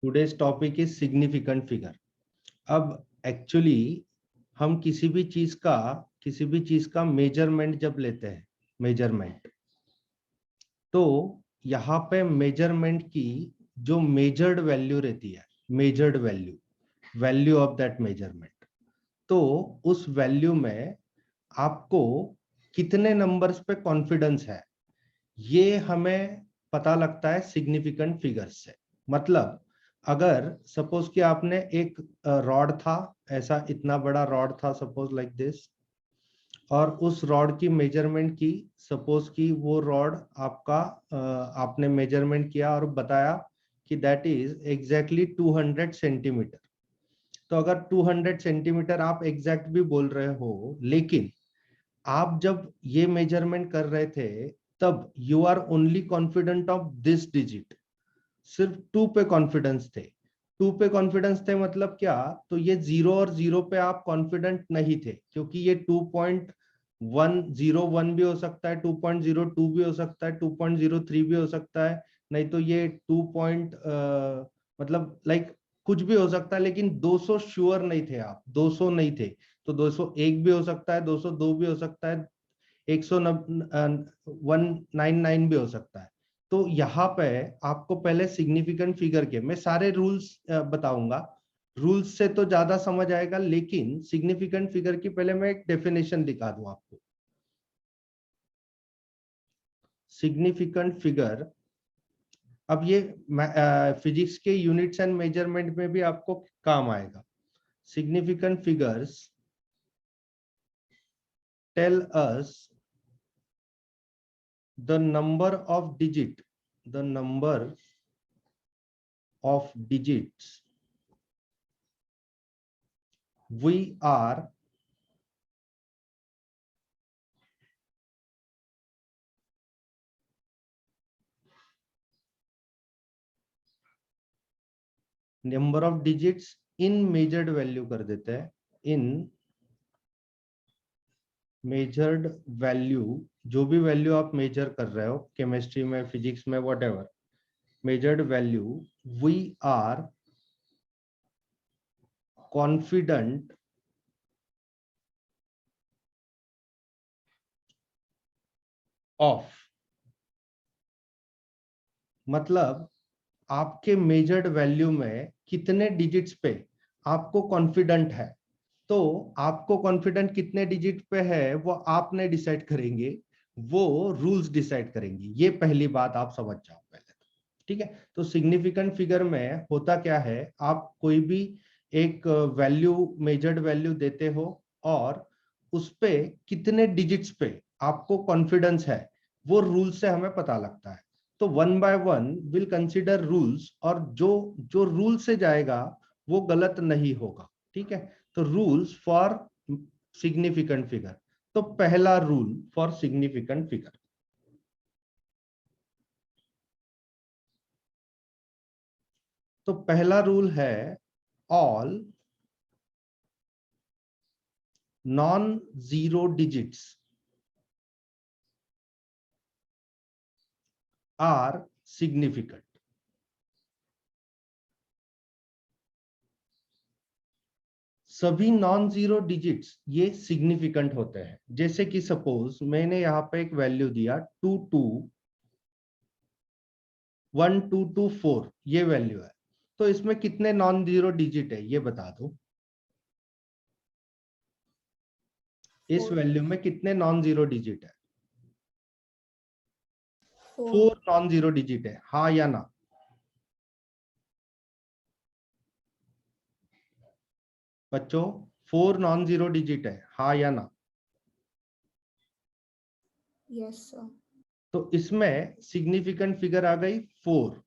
Today's topic is significant figure. अब actually हम किसी भी चीज का मेजरमेंट जब लेते हैं, मेजरमेंट, तो यहाँ पे मेजरमेंट की जो मेजर्ड वैल्यू रहती है, measured value of that measurement, तो उस वैल्यू में आपको कितने नंबर्स पे कॉन्फिडेंस है, ये हमें पता लगता है सिग्निफिकेंट फिगर्स से। मतलब अगर सपोज कि आपने एक रॉड था, ऐसा इतना बड़ा रॉड था सपोज लाइक दिस, और उस रॉड की मेजरमेंट की, सपोज कि वो रॉड आपका आपने मेजरमेंट किया और बताया कि दैट इज एग्जैक्टली 200 सेंटीमीटर। तो अगर 200 सेंटीमीटर आप एग्जैक्ट भी बोल रहे हो, लेकिन आप जब ये मेजरमेंट कर रहे थे तब you are only confident of this digit, सिर्फ 2 पे कॉन्फिडेंस थे। 2 पे कॉन्फिडेंस थे मतलब क्या, तो ये 0 और 0 पे आप कॉन्फिडेंट नहीं थे, क्योंकि ये 2.101 भी हो सकता है, 2.02 भी हो सकता है, 2.03 भी हो सकता है, नहीं तो ये 2 मतलब लाइक कुछ भी हो सकता है, लेकिन 200 श्योर नहीं थे आप, 200 नहीं थे, तो 201 भी हो सकता है, 202 भी हो सकता है, 199 भी हो सकता है। तो यहाँ पे आपको पहले सिग्निफिकेंट फिगर के, मैं सारे रूल्स बताऊंगा, रूल्स से तो ज्यादा समझ आएगा, लेकिन सिग्निफिकेंट फिगर की पहले मैं एक डेफिनेशन दिखा दूं आपको। सिग्निफिकेंट फिगर, अब ये फिजिक्स के यूनिट्स एंड मेजरमेंट में भी आपको काम आएगा। Significant figures tell us the number of digits we are number of digits in measured value कर देते हैं, in measured value, जो भी वैल्यू आप मेजर कर रहे हो, केमिस्ट्री में, फिजिक्स में, whatever measured value, we are confident of, मतलब आपके मेजर्ड वैल्यू में कितने डिजिट्स पे आपको कॉन्फिडेंट है। तो आपको कॉन्फिडेंट कितने डिजिट पे है वो आप नहीं डिसाइड करेंगे, वो रूल्स डिसाइड करेंगे। ये पहली बात आप समझ जाओ पहले तो, ठीक है। तो सिग्निफिकेंट फिगर में होता क्या है, आप कोई भी एक वैल्यू, मेजर्ड वैल्यू देते हो और उस पे कितने डिजिट्स पे आपको कॉन्फिडेंस है, वो रूल से हमें पता लगता है। तो 1 बाय 1 विल कंसिडर रूल्स, और जो जो रूल से जाएगा वो गलत नहीं होगा, ठीक है। तो रूल्स फॉर सिग्निफिकेंट फिगर, तो पहला रूल फॉर सिग्निफिकेंट फिगर, तो पहला रूल है all non zero digits are significant. सभी नॉन जीरो डिजिट्स ये सिग्निफिकेंट होते हैं। जैसे कि सपोज मैंने यहाँ पे एक वैल्यू दिया 221224, ये वैल्यू है, तो इसमें कितने नॉन जीरो डिजिट है ये बता दो। इस वैल्यू में कितने नॉन जीरो डिजिट है? 4 नॉन जीरो डिजिट है, हाँ या ना? बच्चों 4 नॉन जीरो डिजिट है, हाँ या ना? Yes sir. तो इसमें सिग्निफिकेंट फिगर आ गई 4।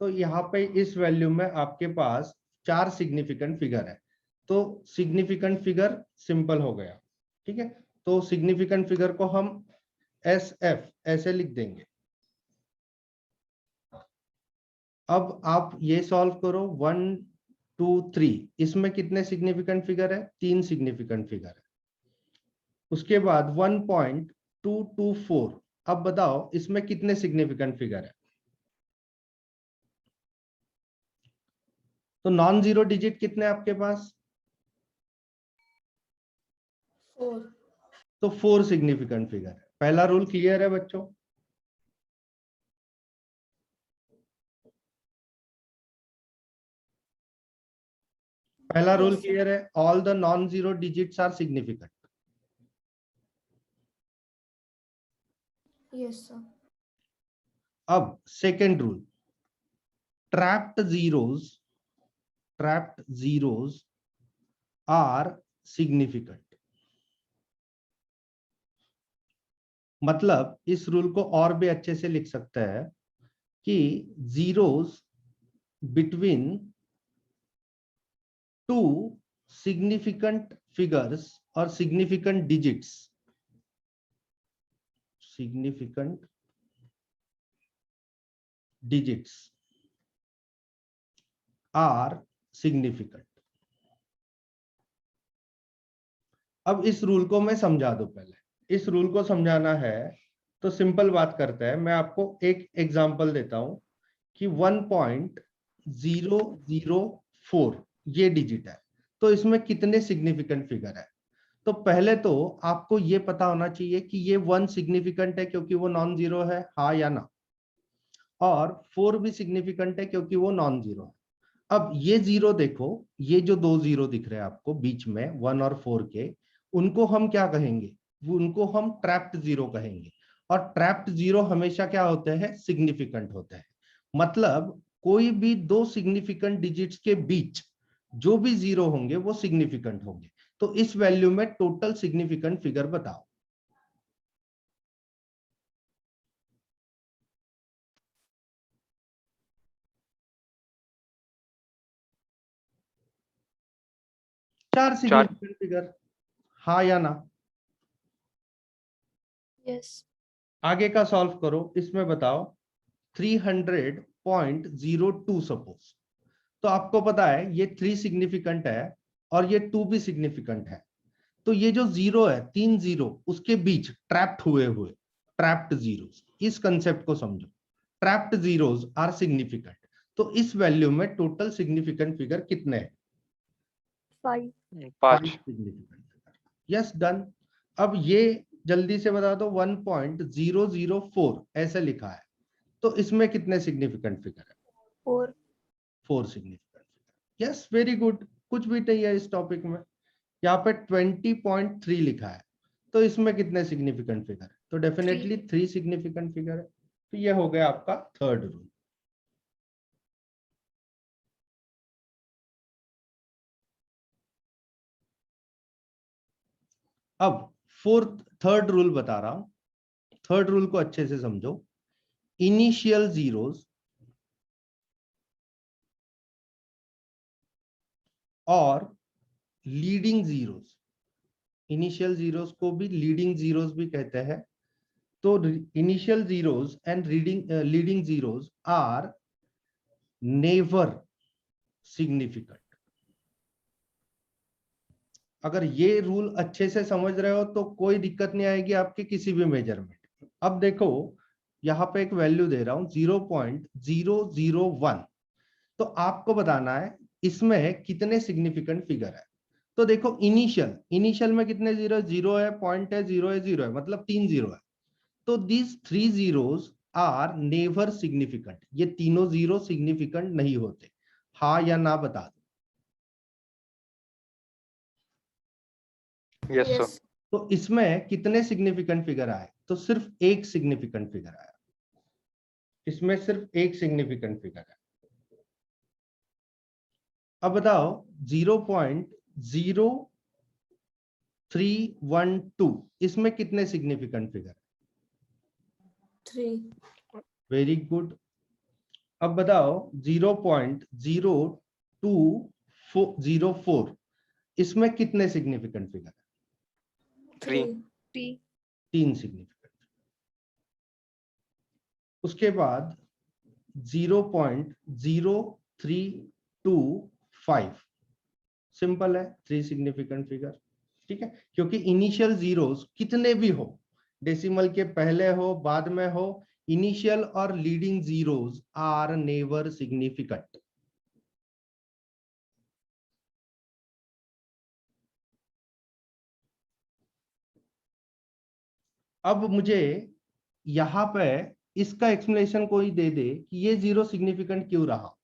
तो यहाँ पे इस वैल्यू में आपके पास 4 सिग्निफिकेंट फिगर है, तो सिग्निफिकेंट फिगर सिंपल हो गया, ठीक है। तो सिग्निफिकेंट फिगर को हम SF ऐसे लिख देंगे। अब आप ये सॉल्व करो, 1 2 3, इसमें कितने सिग्निफिकेंट फिगर है? 3 सिग्निफिकेंट फिगर है। उसके बाद 1.224, अब बताओ इसमें कितने सिग्निफिकेंट फिगर है? तो नॉन जीरो डिजिट कितने आपके पास? 4। तो 4 सिग्निफिकेंट फिगर है। पहला रूल क्लियर है बच्चों? पहला रूल Yes, sir. क्लियर है, all the non zero digits are significant. Yes, sir. अब second rule, trapped zeros are significant. मतलब इस रूल को और भी अच्छे से लिख सकते हैं कि zeros between two significant figures और सिग्निफिकेंट डिजिट्स आर सिग्निफिकेंट। अब इस रूल को मैं समझा दूं। पहले इस रूल को समझाना है तो सिंपल बात करते हैं। मैं आपको एक एग्जांपल देता हूं कि 1.004 ये डिजिट है, तो इसमें कितने सिग्निफिकेंट फिगर है। तो पहले तो आपको ये पता होना चाहिए कि ये 1 सिग्निफिकेंट है क्योंकि वो नॉन जीरो है, हाँ या ना, और 4 भी सिग्निफिकेंट है क्योंकि वो नॉन जीरो है। अब ये जीरो देखो, ये जो दो जीरो दिख रहे हैं आपको बीच में 1 और 4 के, उनको हम क्या कहेंगे? उनको हम ट्रैप्ड जीरो कहेंगे। और ट्रैप्ड जीरो हमेशा क्या होते हैं? सिग्निफिकेंट होते हैं। मतलब कोई भी दो सिग्निफिकेंट डिजिट्स के बीच जो भी जीरो होंगे वो सिग्निफिकेंट होंगे। तो इस वैल्यू में टोटल सिग्निफिकेंट फिगर बताओ। 4 सिग्निफिकेंट फिगर, हाँ या ना? Yes. आगे का सॉल्व करो, इसमें बताओ 300.02 सपोज। तो आपको पता है ये 3 सिग्निफिकेंट है और ये 2 भी सिग्निफिकेंट है। तो ये जो जीरो है, 3 जीरो, उसके बीच ट्रैप्ड हुए ट्रैप्ड जीरोस, इस कंसेप्ट को समझो। Trapped zeros are significant. तो इस वैल्यू में टोटल सिग्निफिकेंट फिगर कितने हैं? 5. 5 सिग्निफिकेंट फिगर। Yes, done. अब ये जल्दी से बता दो, 1.004 ऐसे लिखा है, तो इसमें कितने सिग्निफिकेंट फिगर है? 4. 4 सिग्निफिकेंट फिगर। Yes, very good. कुछ भी नहीं है इस टॉपिक में। यहाँ पे 20.3 लिखा है, तो इसमें कितने सिग्निफिकेंट फिगर है? तो डेफिनेटली 3 सिग्निफिकेंट फिगर है। तो ये हो गया आपका थर्ड रूल। अब थर्ड रूल बता रहा हूं। थर्ड रूल को अच्छे से समझो। इनिशियल जीरोस और लीडिंग जीरोस, इनिशियल जीरोस को भी लीडिंग जीरोस भी कहते हैं। तो initial zeros and leading zeros are never significant. अगर ये रूल अच्छे से समझ रहे हो तो कोई दिक्कत नहीं आएगी आपके किसी भी मेजरमेंट। अब देखो यहाँ पे एक वैल्यू दे रहा हूं 0.001। तो आपको बताना है इसमें कितने सिग्निफिकेंट फिगर है। तो देखो इनिशियल में कितने जीरो? जीरो है, पॉइंट है, जीरो है, जीरो है, मतलब 3 जीरो है। तो these 3 zeros are never significant. ये तीनों जीरो सिग्निफिकेंट नहीं होते, हाँ या ना बता दो। Yes sir. Yes. तो इसमें कितने सिग्निफिकेंट फिगर आए? तो सिर्फ एक सिग्निफिकेंट फिगर आया। इसमें सिर्फ एक सिग्निफिकेंट फिगर है। अब बताओ 0.0312 इसमें कितने सिग्निफिकेंट फिगर? 3. Very good. अब बताओ 0.0204 इसमें कितने सिग्निफिकेंट फिगर? 3. 3 सिग्निफिकेंट। उसके बाद 0.0325 सिंपल है, 3 सिग्निफिकेंट फिगर। ठीक है, क्योंकि इनिशियल जीरोस कितने भी हो, डेसिमल के पहले हो बाद में हो, इनिशियल और leading zeros are never significant. अब मुझे यहाँ पे इसका एक्सप्लेनेशन कोई दे दे कि ये जीरो सिग्निफिकेंट क्यों रहा।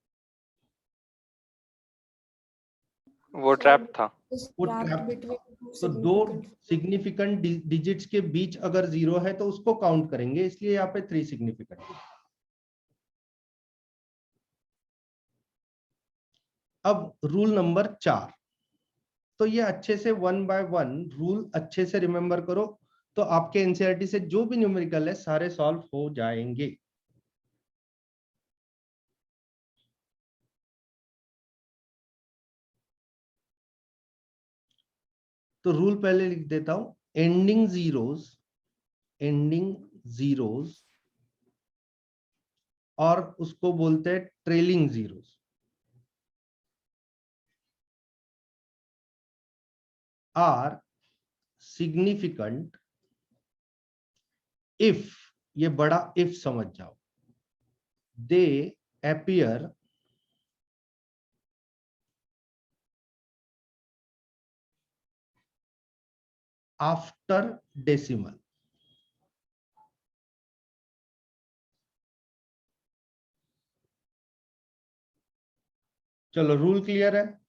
वो ट्रैप था। वो ट्रैप था। तो दो सिग्निफिकेंट डिजिट्स के बीच अगर जीरो है तो उसको काउंट करेंगे, इसलिए यहाँ पे 3 सिग्निफिकेंट। अब रूल नंबर 4, तो ये अच्छे से 1 बाय 1 रूल अच्छे से रिमेंबर करो, तो आपके एनसीईआरटी से जो भी न्यूमेरिकल है सारे सॉल्व हो जाएंगे। तो रूल पहले लिख देता हूं, एंडिंग जीरोस और उसको बोलते हैं trailing zeros are significant if, ये बड़ा इफ समझ जाओ, दे अपीयर आफ्टर डेसिमल। चलो रूल क्लियर है।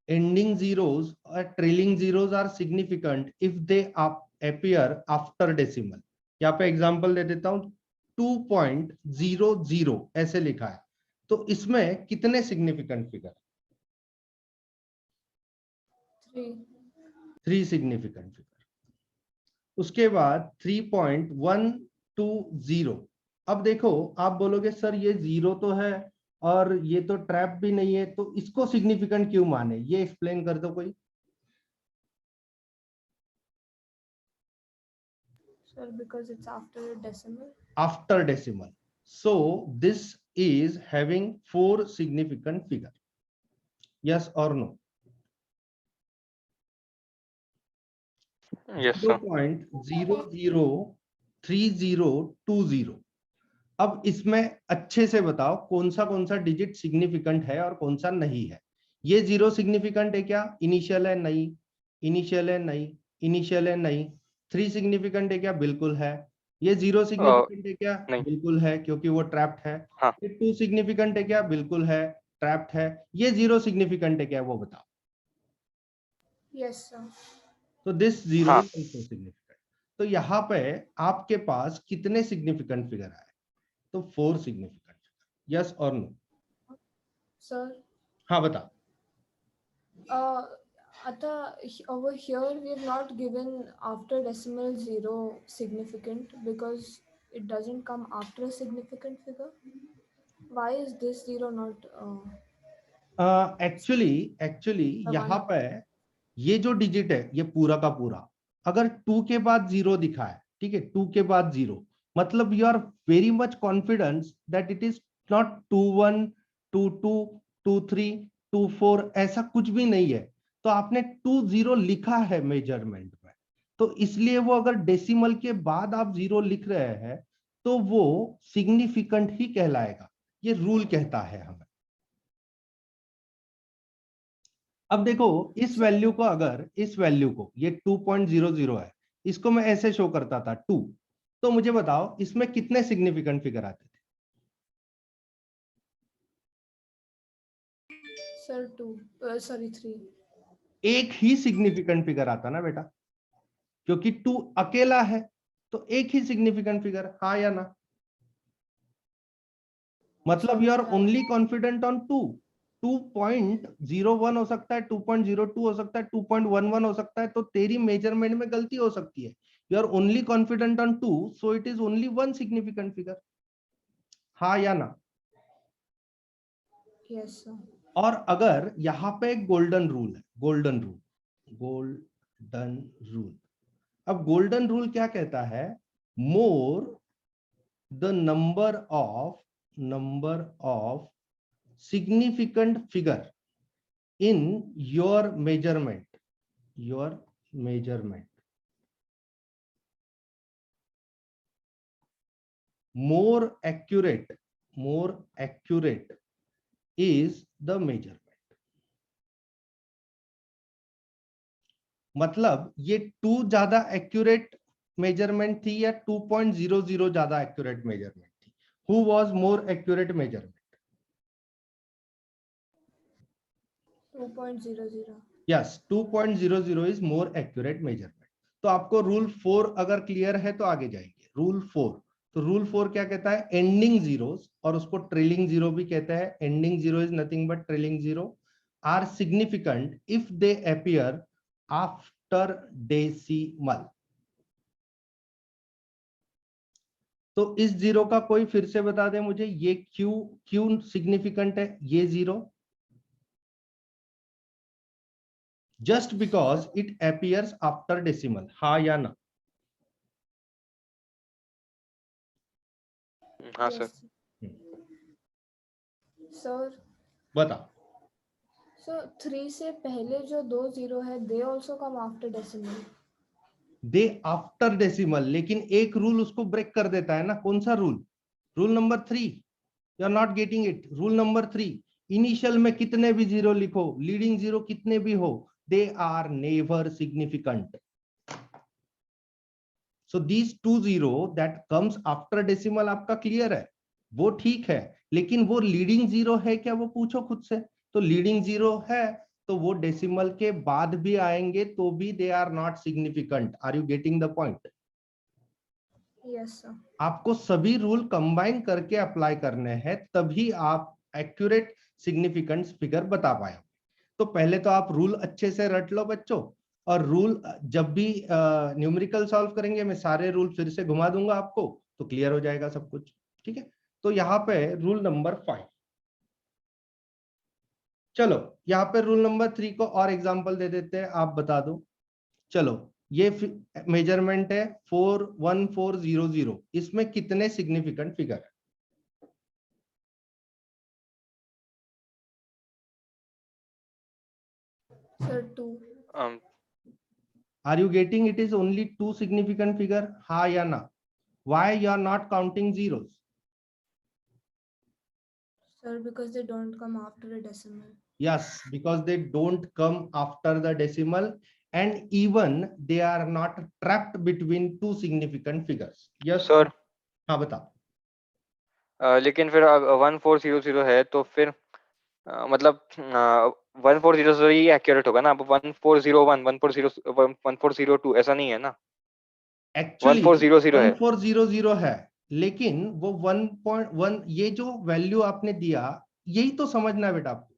एंडिंग जीरोस और trailing zeros are significant if they appear after decimal. यहाँ पे एग्जांपल दे देता हूं, 2.00 ऐसे लिखा है, तो इसमें कितने सिग्निफिकेंट फिगर? 3 significant figure. उसके बाद 3.120। अब देखो आप बोलोगे सर ये जीरो तो है और ये तो ट्रैप भी नहीं है, तो इसको सिग्निफिकेंट क्यों माने, ये एक्सप्लेन कर दो कोई। Sir, because it's after a decimal. After decimal, so this is having 4 significant figure, yes or no? Yes sir. 0.003020। अब इसमें अच्छे से बताओ कौन सा डिजिट सिग्निफिकेंट है और कौन सा नहीं है। ये जीरो सिग्निफिकेंट है क्या? इनिशियल है? नहीं। इनिशियल है? नहीं। इनिशियल है? नहीं। 3 सिग्निफिकेंट है क्या? बिल्कुल है। ये जीरो सिग्निफिकेंट है क्या? नहीं। बिल्कुल है, क्योंकि वो ट्रैप्ड है। हाँ। ये 2 सिग्निफिकेंट है क्या? बिल्कुल है, ट्रैप्ड है। ये जीरो सिग्निफिकेंट है क्या, वो बताओ। Yes, sir. तो दिस जीरो हाँ। Is also significant. तो यहाँ पे आपके पास कितने सिग्निफिकेंट फिगर आए? तो 4 सिग्निफिकेंट। यस और नो? Sir, हाँ बता। Ata, over here we have not given after decimal zero significant because it doesn't come after a significant figure. Why is this zero not? Actually यहाँ one? पे ये जो digit है ये पूरा का पूरा, अगर 2 के बाद जीरो दिखा है, ठीक है, 2 के बाद जीरो, मतलब you are very much confidence that it is not 2-1, 2-2, 2-3, 2-4, ऐसा कुछ भी नहीं है। तो आपने 2-0 लिखा है मेजरमेंट में, तो इसलिए वो अगर डेसिमल के बाद आप जीरो लिख रहे हैं तो वो सिग्निफिकेंट ही कहलाएगा। ये रूल कहता है हमें। अब देखो इस वैल्यू को, अगर इस वैल्यू को, ये 2.00 है, इसको मैं ऐसे शो करता था 2, तो मुझे बताओ इसमें कितने सिग्निफिकेंट फिगर आते थे? Sir, 2. Sorry, 3. एक ही सिग्निफिकेंट फिगर आता ना बेटा, क्योंकि 2 अकेला है तो एक ही सिग्निफिकेंट फिगर, हाँ या ना? मतलब you are only confident on 2। 2.01 हो सकता है, 2.02 हो सकता है, 2.11 हो सकता है, तो तेरी मेजरमेंट में गलती हो सकती है। You are only confident on 2, so it is only 1 significant figure, हाँ या ना? Yes, sir. और अगर यहाँ पे एक गोल्डन रूल है, गोल्डन रूल, अब गोल्डन रूल क्या कहता है? More the number of significant figure in your measurement, more accurate is the measurement. मतलब ये 2 ज्यादा एक्यूरेट मेजरमेंट थी या 2.00 ज्यादा एक्यूरेट मेजरमेंट थी? Who was more accurate measurement? 2.00. Yes, 2.00 is more accurate measurement. तो आपको रूल 4 अगर क्लियर है तो आगे जाएंगे। रूल 4, तो रूल 4 क्या कहता है? एंडिंग जीरोस, और उसको ट्रेलिंग जीरो भी कहता है। Ending zero is nothing but trailing zero, are significant if they appear after decimal. तो इस जीरो का कोई फिर से बता दे मुझे, ये क्यों क्यों सिग्निफिकेंट है ये zero? Just because it appears after decimal, हाँ या ना? हाँ सर। Yes. Sir, बता। so 3 से पहले जो 2 जीरो है they also come after decimal. They after decimal, लेकिन एक रूल उसको ब्रेक कर देता है ना। कौन सा rule? Rule number 3। You are not getting it. Rule number 3, initial में कितने भी जीरो लिखो, लीडिंग जीरो कितने भी हो, they are never significant. So these 2 zero that comes after decimal आपका क्लियर है, वो ठीक है, लेकिन वो लीडिंग जीरो है क्या? वो पूछो खुद से। तो लीडिंग जीरो है तो वो डेसिमल के बाद भी आएंगे तो भी they are not significant. Are you getting the point? Yes, sir. आपको सभी रूल कंबाइन करके अप्लाई करने हैं, तभी आप एक्यूरेट सिग्निफिकेंट फिगर बता पाए। तो पहले तो आप रूल अच्छे से रट लो बच्चों, और रूल जब भी न्यूमेरिकल सॉल्व करेंगे मैं सारे रूल फिर से घुमा दूंगा आपको, तो क्लियर हो जाएगा सब कुछ। ठीक है, तो यहाँ पे रूल नंबर 5। चलो यहाँ पे रूल नंबर 3 को और एग्जांपल दे देते हैं, आप बता दो। चलो, ये मेजरमेंट है 41400, इसमें कितने सिग्निफिकेंट फिगर है? Sir, 2. Are you getting it is only 2 significant figure? हाँ या ना? Why you are not counting zeros? Sir, because they don't come after a decimal. Yes, because they don't come after the decimal, and even they are not trapped between two significant figures. Yes sir or? हाँ बता। लेकिन फिर 1400 है तो फिर मतलब 1400 ही accurate होगा ना। अब 1401 1402 ऐसा नहीं है ना। एक्चुअली 1400 है। 1400 है, लेकिन वो 1.1 ये जो वैल्यू आपने दिया, यही तो समझना है बेटा आपको,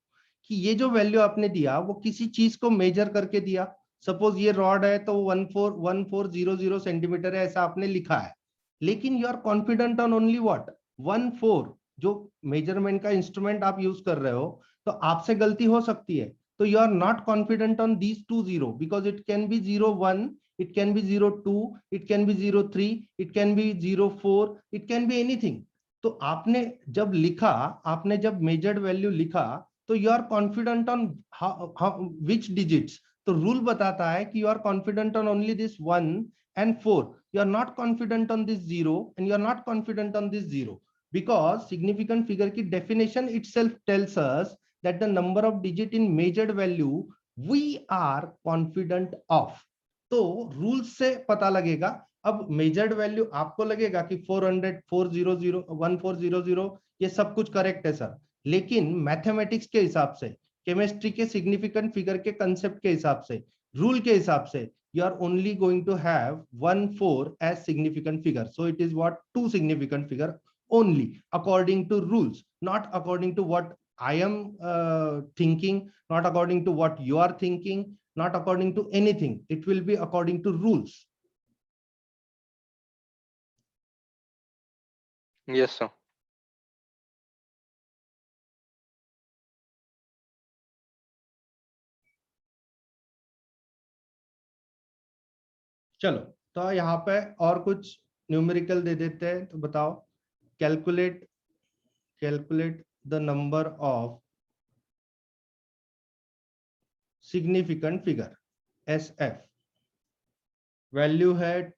कि ये जो वैल्यू आपने दिया वो किसी चीज को मेजर करके दिया। सपोज ये रॉड है तो 1400 सेंटीमीटर है, ऐसा आपने लिखा है, लेकिन you are confident on only what 14। जो मेजरमेंट का इंस्ट्रूमेंट आप यूज कर रहे हो, तो आपसे गलती हो सकती है, तो you are not confident on these 2 zero, because it can be 01, it can be 02, it can be 03, it can be 04, it can be anything। तो आपने जब लिखा, आपने जब मेजर्ड वैल्यू लिखा, तो you are confident on which digits. तो rule बताता है कि you are confident on only this 1 and 4, you are not confident on this 0 and you are not confident on this 0, because significant figure की definition itself tells us that the number of digit in measured value we are confident of। तो rule से पता लगेगा। अब measured value आपको लगेगा कि 400 400 1400 ये सब कुछ करेक्ट है सर, लेकिन मैथमेटिक्स के हिसाब से, केमिस्ट्री के सिग्निफिकेंट फिगर के कंसेप्ट के हिसाब से, रूल के हिसाब से, you are only going to have 14 as significant figure, so it is what 2 significant figure only according to rules, not according to what I am thinking, not according to what you are thinking, not according to anything, it will be according to rules। Yes sir. चलो, तो यहाँ पे और कुछ numerical दे देते हैं, तो बताओ। Calculate the number of significant figure, SF value है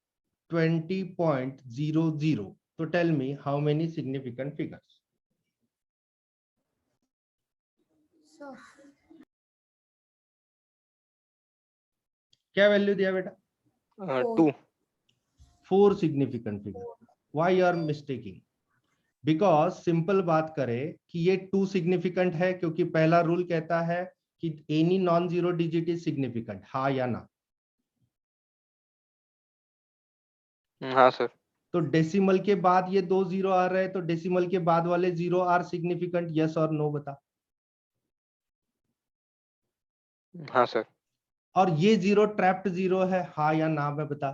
20.00, तो tell me how many significant figures? So, क्या वैल्यू दिया बेटा? 2. 4 सिग्निफिकेंट फिगर. Why you are mistaking? Because simple बात करें कि ये 2 सिग्निफिकेंट है, क्योंकि पहला रूल कहता है कि any non zero digit is significant. हाँ या ना? हाँ सर. तो डेसिमल के बाद ये 2 जीरो आ रहे हैं, तो डेसिमल के बाद वाले जीरो आर सिग्निफिकेंट. यस और नो बता. हाँ सर. और ये जीरो ट्रैप्ड जीरो है, हाँ या ना में बता.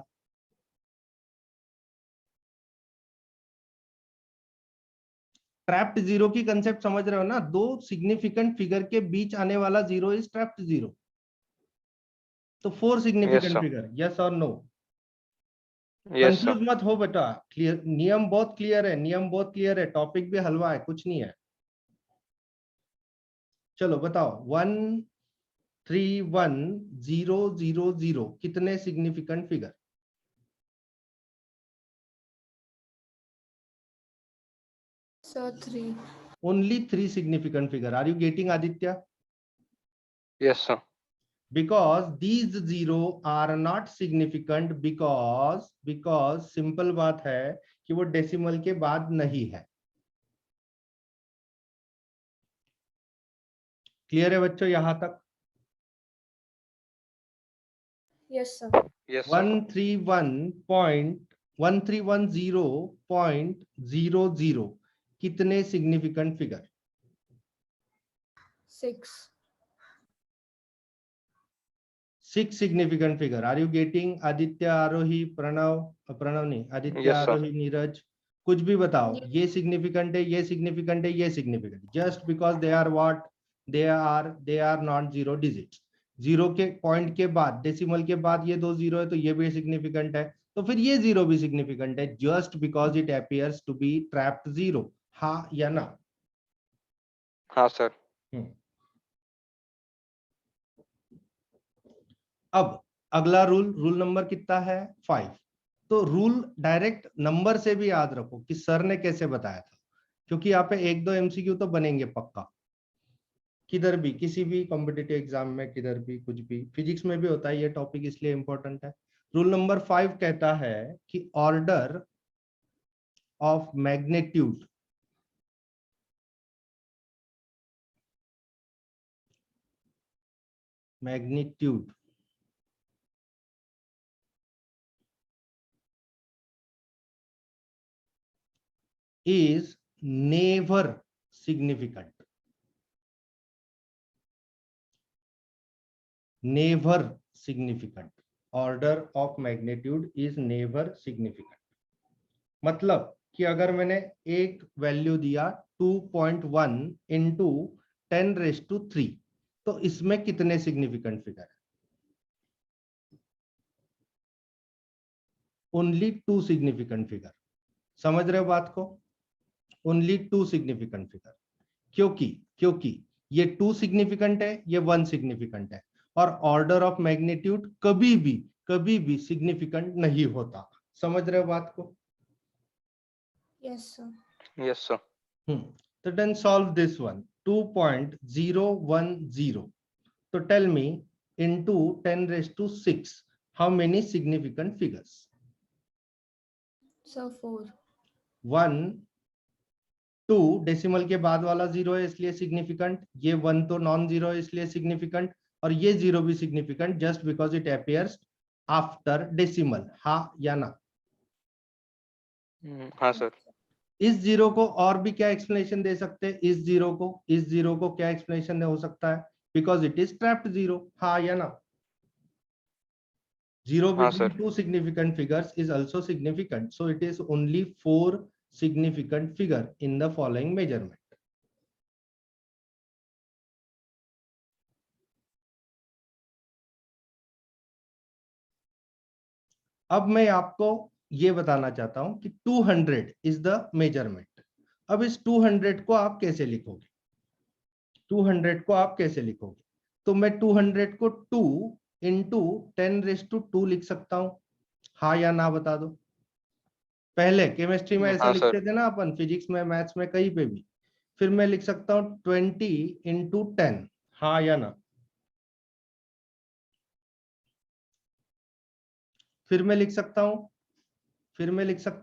ट्रैप्ड जीरो की कंसेप्ट समझ रहे हो ना? 2 सिग्निफिकेंट फिगर के बीच आने वाला जीरो इज ट्रैप्ड जीरो. तो 4 सिग्निफिकेंट sir. फिगर. यस और नो? Yes sir. कंफ्यूज मत हो बेटा. क्लियर, नियम बहुत क्लियर है, नियम बहुत क्लियर है. टॉपिक भी हलवा है, कुछ नहीं है. चलो बताओ. 131,000 कितने significant figure? Sir, 3. Only 3 significant figure. Are you getting, Aditya? Yes sir. Because these zero are not significant because simple बात है कि वो डेसिमल के बाद नहीं है. क्लियर है बच्चों यहां तक? Yes, sir. Yes sir. 131.1310.00 कितने significant figure? 6. 6 significant figure. Are you getting? Aditya, Arohi, Pranav, Pranav नहीं, आदित्य, Yes sir. आरोही, नीरज, कुछ भी बताओ. Yes. ये सिग्निफिकेंट है, ये सिग्निफिकेंट है, ये significant. Just because they are what? They are not zero digits. Zero के पॉइंट के बाद, डेसिमल के बाद ये 2 जीरो है, तो ये भी सिग्निफिकेंट है. तो फिर ये जीरो भी सिग्निफिकेंट है, just because it appears to be trapped zero. हाँ या ना? हाँ सर. अब अगला रूल नंबर कितना है? 5. तो रूल डायरेक्ट नंबर से भी याद रखो कि सर ने कैसे बताया था, क्योंकि यहाँ पे 1-2 एमसीक्यू तो बनेंगे पक्का. किधर भी, किसी भी कॉम्पिटिटिव एग्जाम में, किधर भी, कुछ भी, फिजिक्स में भी होता है ये टॉपिक, इसलिए इंपॉर्टेंट है. रूल नंबर 5 कहता है कि order of magnitude is never significant. Never significant. Order of magnitude is never significant. मतलब कि अगर मैंने एक वैल्यू दिया 2.1 इंटू 10⁻3, तो इसमें कितने सिग्निफिकेंट फिगर है? Only 2 significant figure. समझ रहे हो बात को? Only 2 significant figure. क्योंकि ये 2 सिग्निफिकेंट है, ये 1 सिग्निफिकेंट है, और ऑर्डर ऑफ मैग्नीट्यूड कभी भी सिग्निफिकेंट नहीं होता. समझ रहे हो बात को? Yes, sir. Yes sir. So then solve this one. 2.010. So tell me, into 10�6, how many significant figures? Sir, 4. 1, 2 decimal के बाद वाला जीरो है इसलिए सिग्निफिकेंट. ये 1 तो नॉन जीरो है इसलिए सिग्निफिकेंट. और ये जीरो भी significant just because it appears after decimal. हाँ या ना? हाँ सर. इस जीरो को और भी क्या एक्सप्लेनेशन दे सकते हैं? इस जीरो को क्या एक्सप्लेनेशन हो सकता है? Because it is trapped zero. हाँ या ना? Zero हाँ between sir. 2 significant figures is also significant. So it is only 4 significant figure in the following measurement. अब मैं आपको ये बताना चाहता हूं कि 200 is the measurement. अब इस 200 को आप कैसे लिखोगे? 200 को आप कैसे लिखोगे? तो मैं 200 को 2 इंटू 10⁻2 लिख सकता हूं. हाँ या ना बता दो. पहले केमिस्ट्री में ऐसे हाँ सर. लिखते थे ना अपन, फिजिक्स में, मैथ्स में, कहीं पे भी. फिर मैं लिख सकता हूं 20 इंटू 10. हाँ या ना? फिर मैं लिख सकता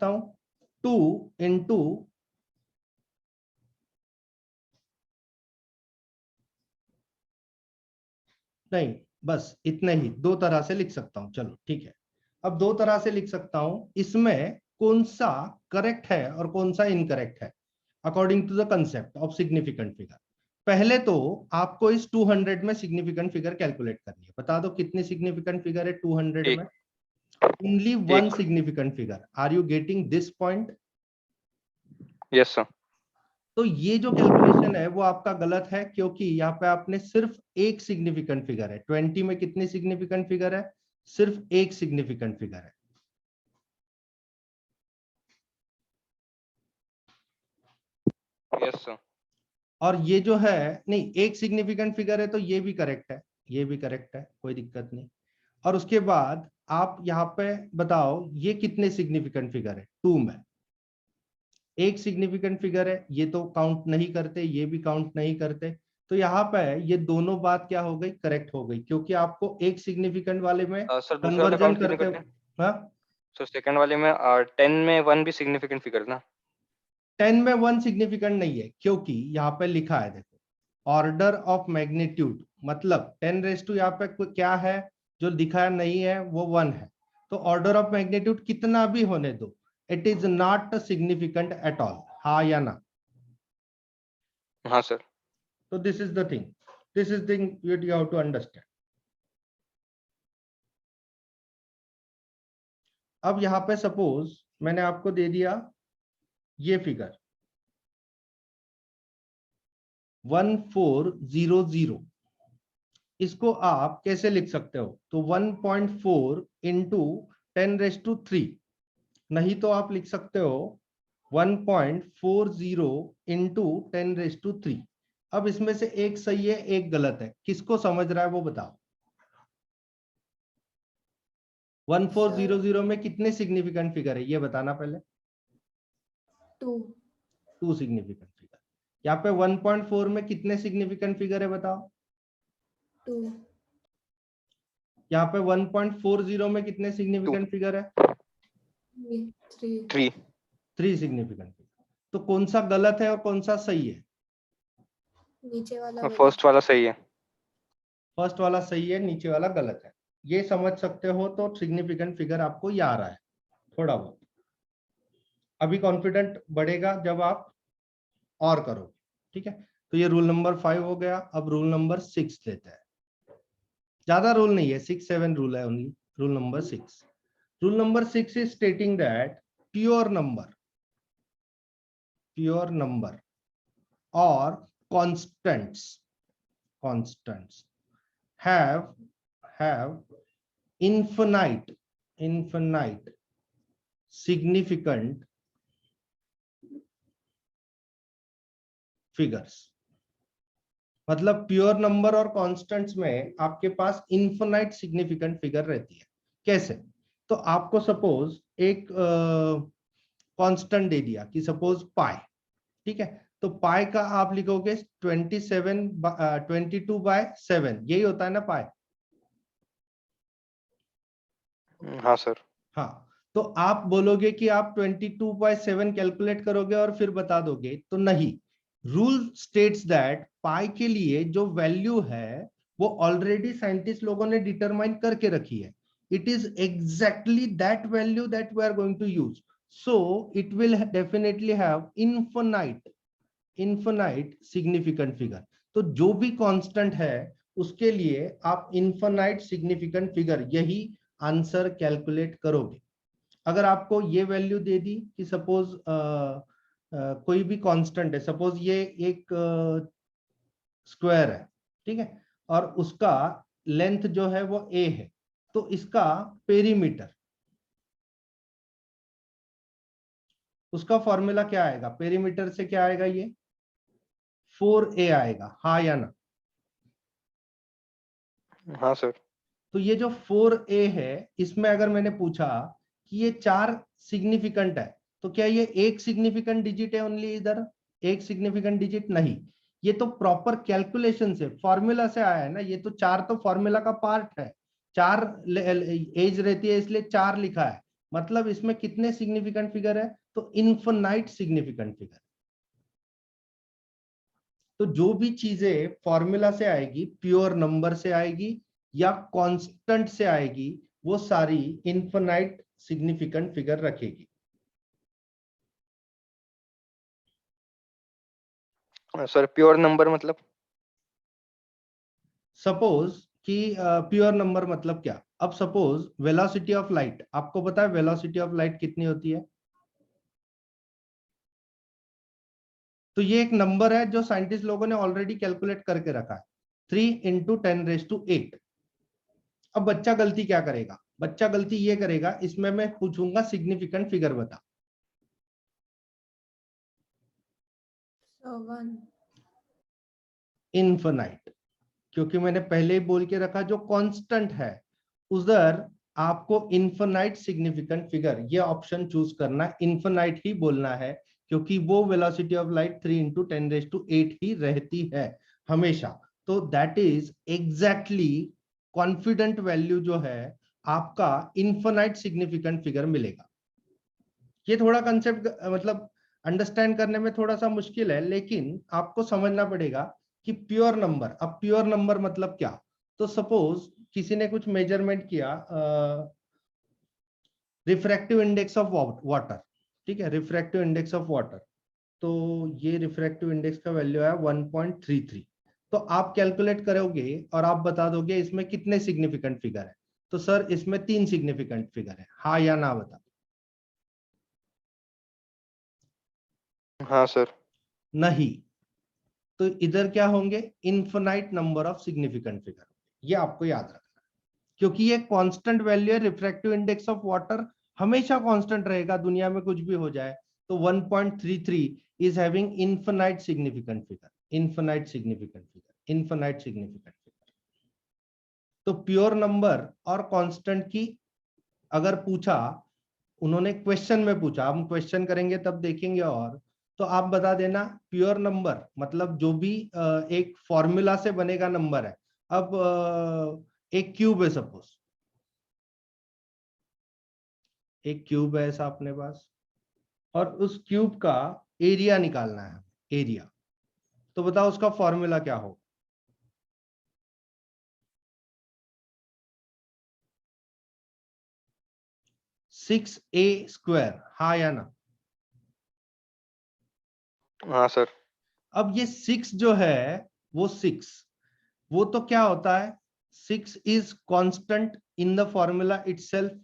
हूं 2 इंटू नहीं, बस इतने ही, दो तरह से लिख सकता हूं। चलो ठीक है, अब दो तरह से लिख सकता हूं, इसमें कौन सा करेक्ट है और कौन सा इनकरेक्ट है according to the concept of significant figure. पहले तो आपको इस 200 में सिग्निफिकेंट फिगर कैलकुलेट करनी है। बता दो कितनी सिग्निफिकेंट फिगर है 200 में? Only one significant figure. Are you getting this point? Yes sir. तो ये जो कैलकुलेशन है वो आपका गलत है, क्योंकि यहाँ पे आपने सिर्फ एक सिग्निफिकेंट फिगर है। 20 में कितनी सिग्निफिकेंट फिगर है? सिर्फ एक सिग्निफिकेंट फिगर है। Yes sir. और ये जो है, नहीं, एक सिग्निफिकेंट फिगर है तो ये भी करेक्ट है, ये भी करेक्ट है, कोई दिक्कत नहीं। और उसके बाद आप यहाँ पे बताओ ये कितने सिग्निफिकेंट फिगर है? 2 में एक सिग्निफिकेंट फिगर है, ये तो काउंट नहीं करते, ये भी काउंट नहीं करते। तो यहाँ पे ये दोनों बात क्या हो गई? करेक्ट हो गई, क्योंकि आपको एक सिग्निफिकेंट वाले में सर दूसरे वाला कन्वर्जन काउंट क्यों नहीं करते। करते? हाँ, सर सेकंड वाले में 10 में 1 भी सिग्निफिकेंट फिगर ना? 10 में 1 सिग्निफिकेंट नहीं है, क्योंकि यहाँ पे लिखा है, देखो, ऑर्डर ऑफ मैग्नीट्यूड, मतलब 10 यहाँ पे क्या है जो दिखाया नहीं है वो 1 है। तो ऑर्डर ऑफ मैग्नीट्यूड कितना भी होने दो, it is not significant at all. हाँ या ना? हाँ सर। तो this is the thing, this is thing you have to understand. अब यहाँ पे सपोज मैंने आपको दे दिया ये फिगर 1400, इसको आप कैसे लिख सकते हो? तो 1.4 इंटू 10⁻³ नहीं तो आप लिख सकते हो 1.40 इंटू 10⁻³। अब इसमें से एक सही है एक गलत है, किसको समझ रहा है वो बताओ। 1400 में कितने सिग्निफिकेंट फिगर है ये बताना पहले। 2 सिग्निफिकेंट फिगर। यहाँ पे 1.4 में कितने सिग्निफिकेंट फिगर है बताओ। 2। यहाँ पे 1.40 में कितने सिग्निफिकेंट फिगर है? 3। 3 सिग्निफिकेंट फिगर। तो कौन सा गलत है और कौन सा सही है? नीचे वाला फर्स्ट वाला सही है। फर्स्ट वाला सही है, नीचे वाला गलत है। ये समझ सकते हो तो सिग्निफिकेंट फिगर आपको ये आ रहा है थोड़ा बहुत। अभी कॉन्फिडेंट बढ़ेगा जब आप और करोगे, ठीक है। तो ये रूल नंबर 5 हो गया। अब रूल नंबर 6 लेते हैं। ज्यादा रूल नहीं है, 6-7 रूल है only. Rule number 6, rule number 6 is stating that pure number or constants have infinite significant figures। मतलब प्योर नंबर और कांस्टेंट्स में आपके पास इन्फिनाइट सिग्निफिकेंट फिगर रहती है। कैसे? तो आपको सपोज एक कांस्टेंट दे दिया कि सपोज पाई, ठीक है। तो पाई का आप लिखोगे 22/7, यही होता है ना पाई? हाँ सर। हाँ, तो आप बोलोगे कि आप 22/7 कैलकुलेट करोगे और फिर बता दोगे, तो नहीं। रूल स्टेट्स दैट पाई के लिए जो वैल्यू है वो ऑलरेडी साइंटिस्ट लोगों ने डिटरमाइन करके रखी है। It is exactly that value that we are going to use, so it will definitely have infinite significant figure. तो जो भी कांस्टेंट है उसके लिए आप इन्फिनाइट सिग्निफिकेंट फिगर, यही आंसर कैलकुलेट करोगे। अगर आपको ये वैल्यू दे दी कि सपोज कोई भी कांस्टेंट है, सपोज ये एक स्क्वायर है, ठीक है, और उसका लेंथ जो है वो a है, तो इसका पेरीमीटर, उसका फॉर्मूला क्या आएगा? पेरीमीटर से क्या आएगा? ये 4a आएगा। हाँ या ना? हाँ सर। तो ये जो 4a है, इसमें अगर मैंने पूछा कि ये 4 सिग्निफिकेंट है, तो क्या ये एक सिग्निफिकेंट डिजिट है ओनली? इधर एक सिग्निफिकेंट डिजिट नहीं, ये तो प्रॉपर कैलकुलेशन से, फॉर्मूला से आया है ना। ये तो 4 तो फॉर्मूला का पार्ट है, 4 एज रहती है इसलिए 4 लिखा है, मतलब इसमें कितने सिग्निफिकेंट फिगर है, तो इन्फिनाइट सिग्निफिकेंट फिगर। तो जो भी चीजें फॉर्मूला से आएगी, प्योर नंबर से आएगी या कांस्टेंट से आएगी, वो सारी इन्फिनाइट सिग्निफिकेंट फिगर रखेगी। सर प्योर नंबर मतलब? सपोज कि प्योर नंबर मतलब क्या, अब सपोज वेलोसिटी ऑफ लाइट, आपको पता है वेलोसिटी ऑफ लाइट कितनी होती है? तो ये एक नंबर है जो साइंटिस्ट लोगों ने ऑलरेडी कैलकुलेट करके रखा है, 3 × 10⁸। अब बच्चा गलती क्या करेगा, बच्चा गलती ये करेगा, इसमें मैं पूछूंगा सिग्निफिकेंट फिगर बता। 1 इनफिनाइट, क्योंकि मैंने पहले ही बोल के रखा जो कांस्टेंट है उधर आपको इनफिनाइट सिग्निफिकेंट फिगर, ये ऑप्शन चूज करना, इनफिनाइट ही बोलना है, क्योंकि वो वेलोसिटी ऑफ लाइट 3 × 10⁸ ही रहती है हमेशा। तो that is exactly confident value जो है आपका इनफिनाइट सिग्निफिकेंट फिगर मिलेगा। ये थोड़ा कंसेप्ट मतलब अंडरस्टैंड करने में थोड़ा सा मुश्किल है, लेकिन आपको समझना पड़ेगा कि प्योर नंबर, अब प्योर नंबर मतलब क्या। तो सपोज किसी ने कुछ मेजरमेंट किया, रिफ्रैक्टिव इंडेक्स ऑफ वाटर, ठीक है, रिफ्रैक्टिव इंडेक्स ऑफ वाटर, तो ये रिफ्रैक्टिव इंडेक्स का वैल्यू है 1.33। तो आप कैलकुलेट करोगे और आप बता दोगे इसमें कितने सिग्निफिकेंट फिगर है, तो सर इसमें 3 सिग्निफिकेंट फिगर है, हाँ या ना बता। हाँ सर। नहीं, तो इधर क्या होंगे, infinite number of significant figure, ये आपको याद रखना है, क्योंकि ये कांस्टेंट वैल्यू है। रिफ्रैक्टिव इंडेक्स ऑफ वाटर हमेशा कांस्टेंट रहेगा, दुनिया में कुछ भी हो जाए। तो 1.33 is having infinite significant figure, infinite significant figure, infinite significant figure. तो प्योर नंबर और कांस्टेंट की अगर पूछा, उन्होंने क्वेश्चन में पूछा, हम क्वेश्चन करेंगे तब देखेंगे, और तो आप बता देना प्योर नंबर मतलब जो भी एक फॉर्मूला से बनेगा नंबर है। अब एक क्यूब है, सपोज एक क्यूब है ऐसा अपने पास, और उस क्यूब का एरिया निकालना है, एरिया। तो बताओ उसका फॉर्मूला क्या हो। 6a², हाँ या ना? हाँ सर। अब ये 6 जो है वो 6, वो तो क्या होता है, 6 is constant in the formula itself.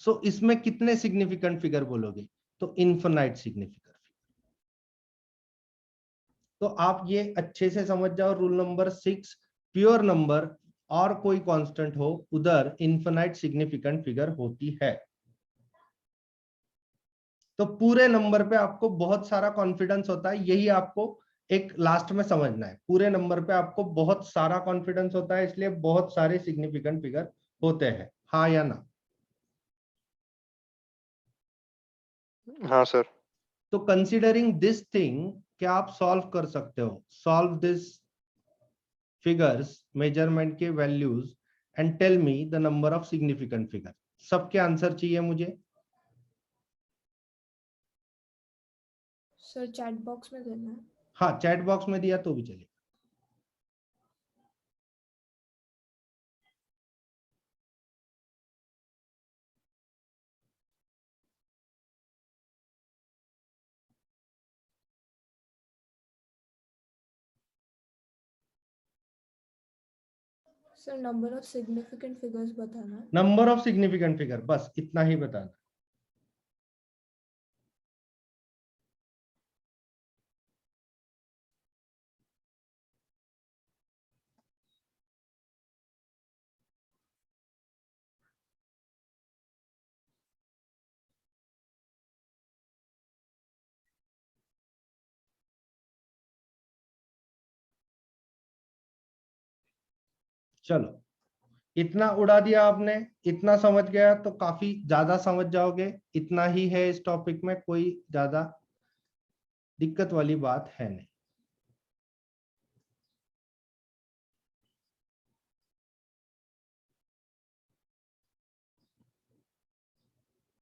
So इसमें कितने सिग्निफिकेंट फिगर बोलोगे, तो इनफिनाइट सिग्निफिकेंट फिगर। तो आप ये अच्छे से समझ जाओ रूल नंबर 6, प्योर नंबर और कोई कांस्टेंट हो उधर इनफिनाइट सिग्निफिकेंट फिगर होती है। तो पूरे नंबर पे आपको बहुत सारा कॉन्फिडेंस होता है, यही आपको एक लास्ट में समझना है। पूरे नंबर पे आपको बहुत सारा कॉन्फिडेंस होता है, इसलिए बहुत सारे सिग्निफिकेंट फिगर होते हैं, हाँ या ना? हाँ सर। तो कंसीडरिंग दिस थिंग, क्या आप सॉल्व कर सकते हो, सॉल्व दिस फिगर्स, मेजरमेंट के values, and tell me the number of significant figure. सबके आंसर चाहिए मुझे। सर चैट बॉक्स में देना है। हाँ, चैट बॉक्स में दिया तो भी चलेगा। Sir number of significant figures बताना है। नंबर ऑफ सिग्निफिकेंट फिगर, बस इतना ही बताना। चलो, इतना उड़ा दिया आपने, इतना समझ गया तो काफी ज्यादा समझ जाओगे। इतना ही है इस टॉपिक में, कोई ज्यादा दिक्कत वाली बात है नहीं।